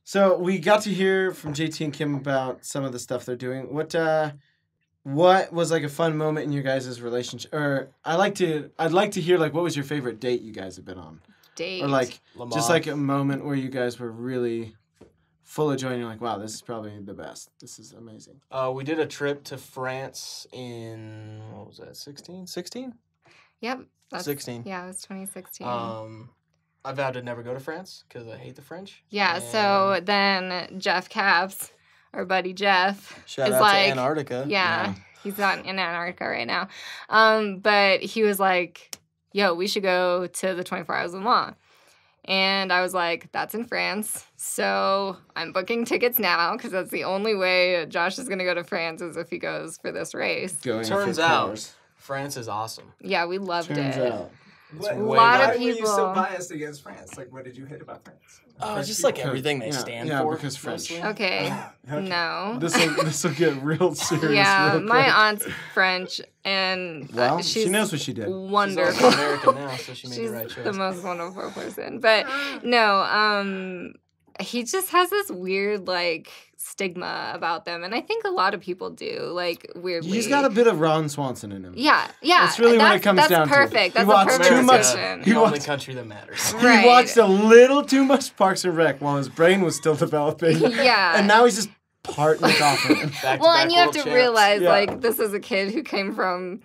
So we got to hear from JT and Kim about some of the stuff they're doing. What was like a fun moment in your guys' relationship? Or I'd like to hear like what was your favorite date you guys have been on? Date. Or like Lamar. just like a moment where you guys were really full of joy and you're like, wow, this is probably the best. This is amazing. We did a trip to France in, what was that, 16? 16? Yep. 16. Yeah, it was 2016. I vowed to never go to France because I hate the French. Yeah, And so then Jeff Caps, our buddy Jeff, shout is out like, to Antarctica. Yeah, he's not in Antarctica right now. But he was like, yo, we should go to the 24 Hours of Le Mans. And I was like, that's in France. So I'm booking tickets now because that's the only way Josh is going to go to France is if he goes for this race. Turns out, France is awesome. Yeah, we loved it. What, a lot of why were you people- so biased against France? Like, what did you hate about France? Just like everything they stand for. because French. mostly. Okay, no. This will get real serious. Yeah, real my quick. aunt's French, and Well, she's she knows what she did. She's wonderful. also American now, so she made She's the right choice. the most wonderful person. But no, he just has this weird like stigma about them, and I think a lot of people do. Like weirdly, He's got a bit of Ron Swanson in him. yeah. That's really what it comes that's down perfect. to. That's He watched a perfect too much- description. he the only watched- country that matters. Right. He watched a little too much Parks and Rec while his brain was still developing. Yeah. And now he's just parting it off. With him. Well, and you have to realize, Yeah. like, this is a kid who came from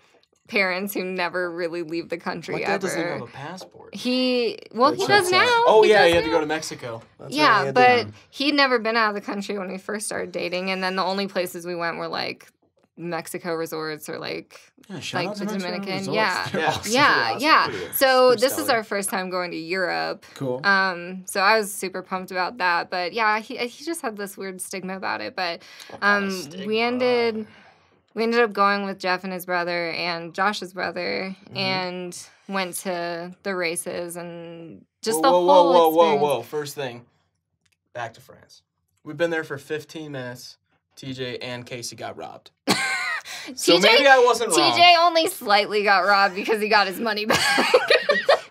parents who never really leave the country My ever. dad doesn't even have a passport. He That does checks now. out. Oh, He yeah, does you had to now. go to Mexico. That's right, Yeah, he had but to- he'd never been out of the country when we first started dating, and then the only places we went were like Mexico resorts or like shout out the to Mexico Dominican. resorts. Yeah, They're Yeah. awesome. yeah, awesome. yeah. Yeah. So Super this is stellar. our first time going to Europe. Cool. So I was super pumped about that, but yeah, he just had this weird stigma about it. But we ended up going with Jeff and his brother and Josh's brother and went to the races and just the whole experience. Whoa. First thing, back to France. We've been there for 15 minutes. TJ and Casey got robbed. So maybe I wasn't wrong. TJ only slightly got robbed because he got his money back.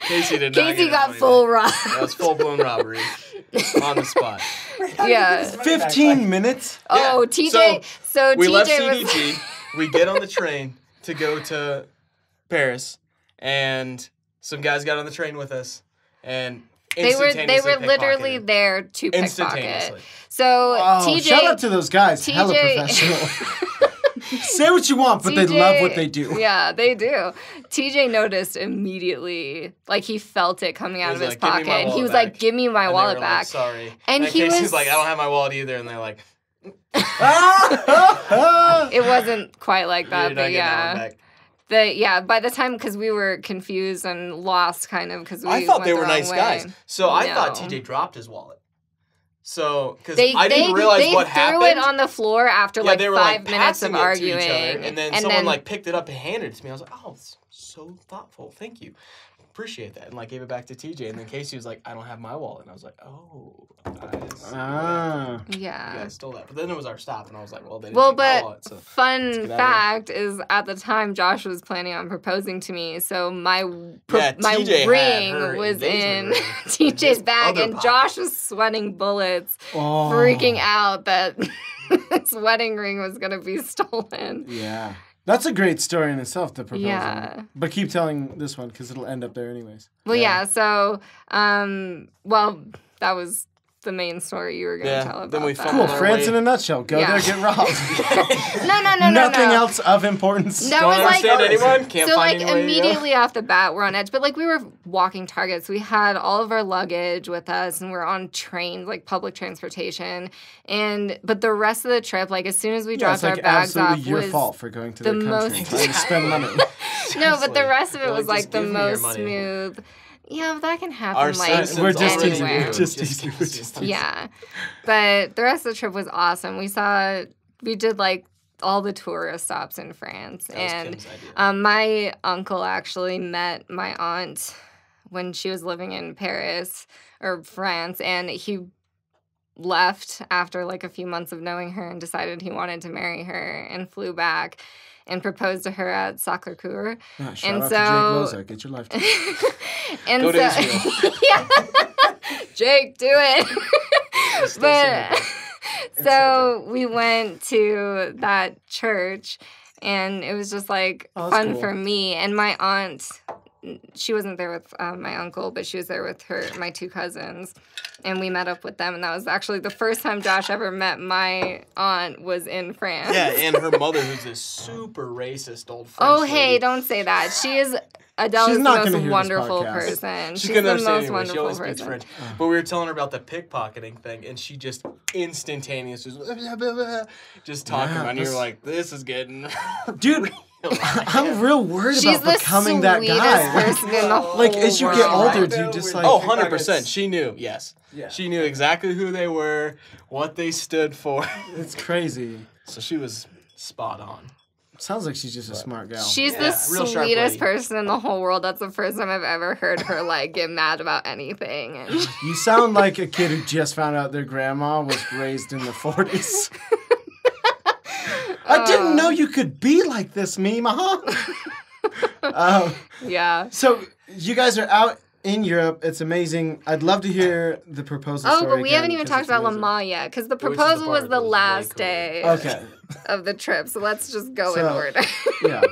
Casey did not Casey get got his money full back. robbed. That was full-blown robbery on the spot. Yeah. 15 minutes? Oh, Yeah. TJ. So We TJ left was. CDT. We get on the train to go to Paris, and some guys got on the train with us, and They were instantaneously literally pickpocketed. there to pickpocket. Instantaneously. So Oh, TJ. shout out to those guys. Hella TJ professional. Say what you want, but they love what they do. Yeah, they do. TJ noticed immediately, like he felt it coming out of He his was like, "Give me my pocket. He wallet was like, back." "Give me my And they wallet were back." Like, sorry. And he Casey's was like, I don't have my wallet either, and they're like, It wasn't quite like that, you're not but getting that one yeah. back. By the time, because we were confused and lost, kind of, because we I thought went they the were wrong nice way. guys. So I thought No. TJ dropped his wallet. So, because They I didn't realize what threw happened. it on the floor after yeah, like they were 5 like minutes of passing it to arguing, each other, and then someone like picked it up and handed it to me. I was like, oh, it's so thoughtful. Thank you. Appreciate that. And like gave it back to TJ. And then Casey was like, I don't have my wallet. And I was like, oh, Ah. you Yeah. guys stole that. But then it was our stop, and I was like, well, they didn't Well, take my but wallet. So. fun get out of fact is at the time Josh was planning on proposing to me, so my TJ had ring her was in engagement ring TJ's in his bag, other and pocket. Josh was sweating bullets, Oh. freaking out that his wedding ring was gonna be stolen. Yeah. That's a great story in itself, the proposal. Yeah. But keep telling this one, because it'll end up there anyways. Well, yeah. So, that was the main story you were going to Yeah, tell about. then we that. fumbled Cool. our France way. in a nutshell. Go Yeah. there, get robbed. No. Nothing else of importance. That Don't was like understand anyone. Can't so find like any way to go. immediately off the bat we're on edge, but like we were walking Targets, we had all of our luggage with us, and we're on trains, like public transportation, but the rest of the trip, like as soon as we Yeah, dropped it's like our bags off, absolutely your was fault for going to the their country and most- trying to spend money. no, but the rest of it They're was like, like "Just the give me your most money." smooth. Yeah, but that can happen Our like citizens We're just already teasing you. anywhere. knew. Just teasing you. We're just teasing you. Yeah, but the rest of the trip was awesome. We did like all the tourist stops in France, That was and Kim's idea. my uncle actually met my aunt when she was living in Paris or France, and he left after like a few months of knowing her and decided he wanted to marry her and flew back and proposed to her at Sacré-Cœur. Ah, shout And out so- to Jake Loza. Get your life together. And Go to so, Israel. yeah. Jake, do it. Still But single. so we went to that church, and it was just like Oh, that's fun cool. for me. And my aunt, she wasn't there with my uncle, but she was there with my 2 cousins. And we met up with them, and that was actually the first time Josh ever met my aunt was in France. Yeah, and her mother, who's this super racist old French Oh, hey, lady. don't say that. She is Adele She's is not the gonna most hear this wonderful podcast. person. She She's couldn't the understand most anyway. She wonderful only speaks person. French. But we were telling her about the pickpocketing thing, and she just instantaneous was just talking Yeah, about it. And you this- were like, this is getting... Dude, I'm real worried She's about the becoming that sweetest guy. person in the whole Like, as you world. get older, Right. do you just like... Oh, Pickpockets. 100%. She knew, yes. Yeah. She knew exactly who they were, what they stood for. It's crazy. So she was spot on. Sounds like she's just a smart gal. She's Yeah, the real sharp sweetest lady. person in the whole world. That's the first time I've ever heard her like get mad about anything. And You sound like a kid who just found out their grandma was raised in the 40s. I didn't know you could be like this, Mima. yeah. So you guys are out in Europe. It's amazing. I'd love to hear the proposal Oh, story but we haven't again, even 'cause talked it's about amazing. Lamar yet, because the Which is the proposal part was that the was way last cooler. day Okay. of the trip. So let's just go in So- order. Yeah.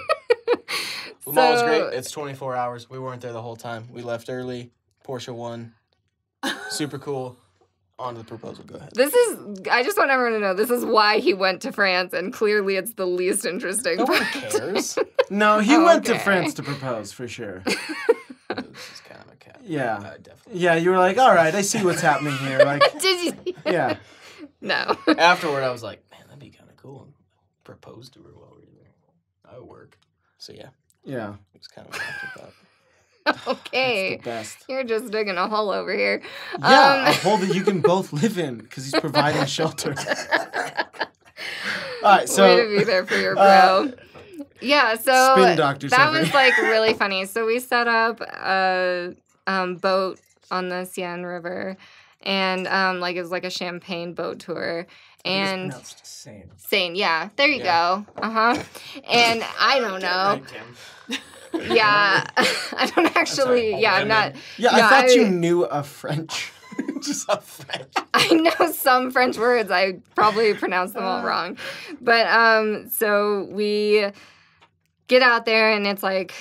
Le Mans was So- great. It's 24 hours. We weren't there the whole time. We left early. Porsche won. Super cool. On to the proposal. Go ahead. I just want everyone to know, this is why he went to France, and clearly it's the least interesting No one part. cares. No, he Oh, went to okay. France to propose for sure. This is kind of a cat. Yeah. Definitely. Yeah, you were like, all right, I see what's happening here. Like, Did you? yeah. No. Afterward, I was like, man, that'd be kind of cool. Propose to her while we were there. I would work. So yeah, Yeah. it was kind of an afterthought. Okay. The best. You're just digging a hole over here. Yeah, a hole that you can both live in because he's providing shelter. All right, so Way to be there for your bro. Yeah, so Spin doctor that sucker. was like really funny. So we set up a boat on the Seine River, and like it was like a champagne boat tour. And Same. Seine, yeah, there you Yeah. go. And I don't know. Right, Kim. Yeah, I don't actually. sorry. Yeah, I'm not. yeah, no, I thought you knew a French. Just a French. I know some French words. I probably pronounced them all wrong. But so we get out there, and it's like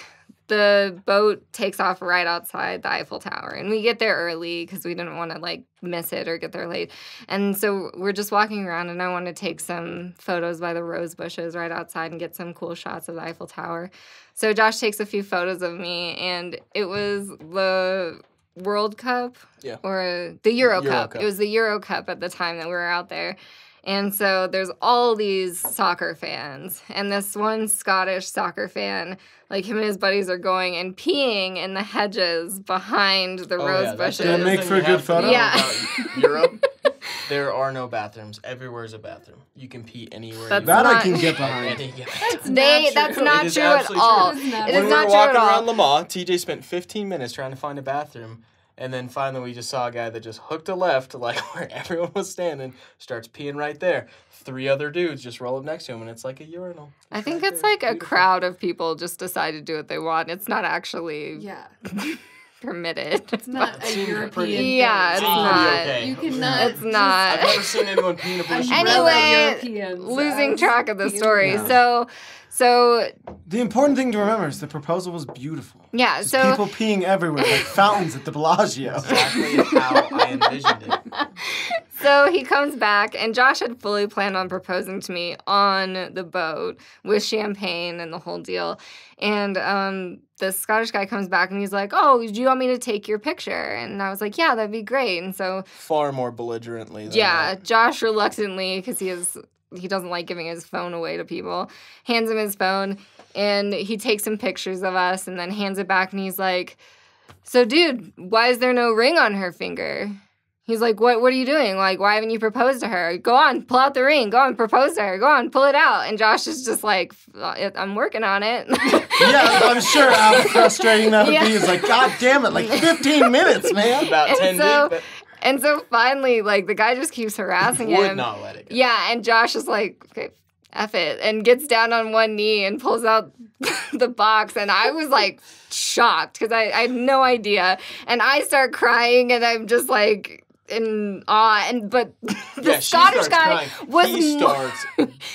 the boat takes off right outside the Eiffel Tower, and we get there early because we didn't want to like miss it or get there late. And so we're just walking around, and I want to take some photos by the rose bushes right outside and get some cool shots of the Eiffel Tower. So Josh takes a few photos of me, and it was the World Cup, Yeah. or the Euro Euro Cup. Cup. It was the Euro Cup at the time that we were out there. And so there's all these soccer fans, and this one Scottish soccer fan, like him and his buddies are going and peeing in the hedges behind the rose bushes. Gonna make for a good photo? Yeah. Europe, there are no bathrooms. Everywhere's a bathroom. You can pee anywhere. That's you That I not- can get want. behind. That's not It is true at absolutely all. true. It When is we not were true at walking all. around Le Mans, TJ spent 15 minutes trying to find a bathroom. And then finally we just saw a guy that just hooked a left, like where everyone was standing, starts peeing right there. 3 other dudes just roll up next to him, and it's like a urinal. I think right it's there. like a Beautiful. crowd of people just decide to do what they want. It's not actually Yeah, permitted. it's not a Seemed European pretty- thing. Yeah, it's Seemed pretty not. okay. You cannot. It's not. I've never seen anyone pee in a bush. Anyway, losing track of the story. Yeah. So The important thing to remember is the proposal was beautiful. yeah, Just so people peeing everywhere, like fountains at the Bellagio. Exactly how I envisioned it. So he comes back, and Josh had fully planned on proposing to me on the boat with champagne and the whole deal. And the Scottish guy comes back, and he's like, "Oh, do you want me to take your picture?" And I was like, "Yeah, that'd be great." And so Far more belligerently than yeah, that. Josh reluctantly, because he doesn't like giving his phone away to people, hands him his phone, and he takes some pictures of us and then hands it back, and he's like, "So, dude, why is there no ring on her finger?" He's like, what are you doing? Like, why haven't you proposed to her? Go on, pull out the ring. Go on, propose to her. Go on, pull it out. And Josh is just like, I'm working on it. Yeah, I'm sure how frustrating that would Yeah. be. It's like, God damn it, like 15 minutes, man. About And 10 so- deep, And so finally, like, the guy just keeps harassing but would him. not let it go. Yeah, and Josh is like, okay, F it, and gets down on one knee and pulls out the box. And I was like shocked because I had no idea. And I start crying, and I'm just like, in awe, but the Yeah, she Scottish starts guy crying. was He mo- starts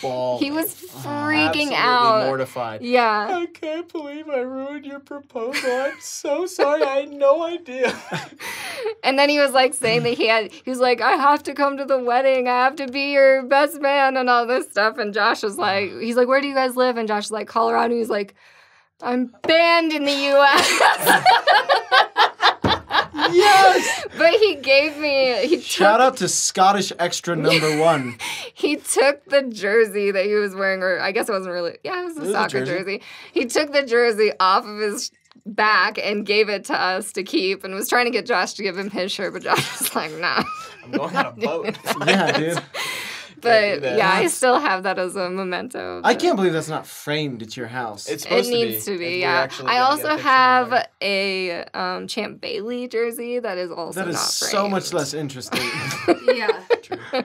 bawling. he was freaking Absolutely out. mortified. Yeah. I can't believe I ruined your proposal. I'm so sorry. I had no idea. And then he was like saying that he was like, I have to come to the wedding. I have to be your best man and all this stuff. And Josh was like, he's like, where do you guys live? And Josh is like, Colorado. And he's like, I'm banned in the U.S. Yes! But he gave me, Shout out to Scottish Extra #1. he took the jersey that he was wearing, or I guess it wasn't really, yeah, it was was a a soccer jersey. jersey. He took the jersey off of his back and gave it to us to keep and was trying to get Josh to give him his shirt, but Josh was like, nah. I'm going on a boat. Yeah, dude. But that. yeah, I still have that as a memento. I but- can't believe that's not framed at your house. It's It supposed needs to If be, we're yeah. actually I gonna also get a picture have of a Champ Bailey jersey that is also that is not so much framed. less interesting. Yeah. True.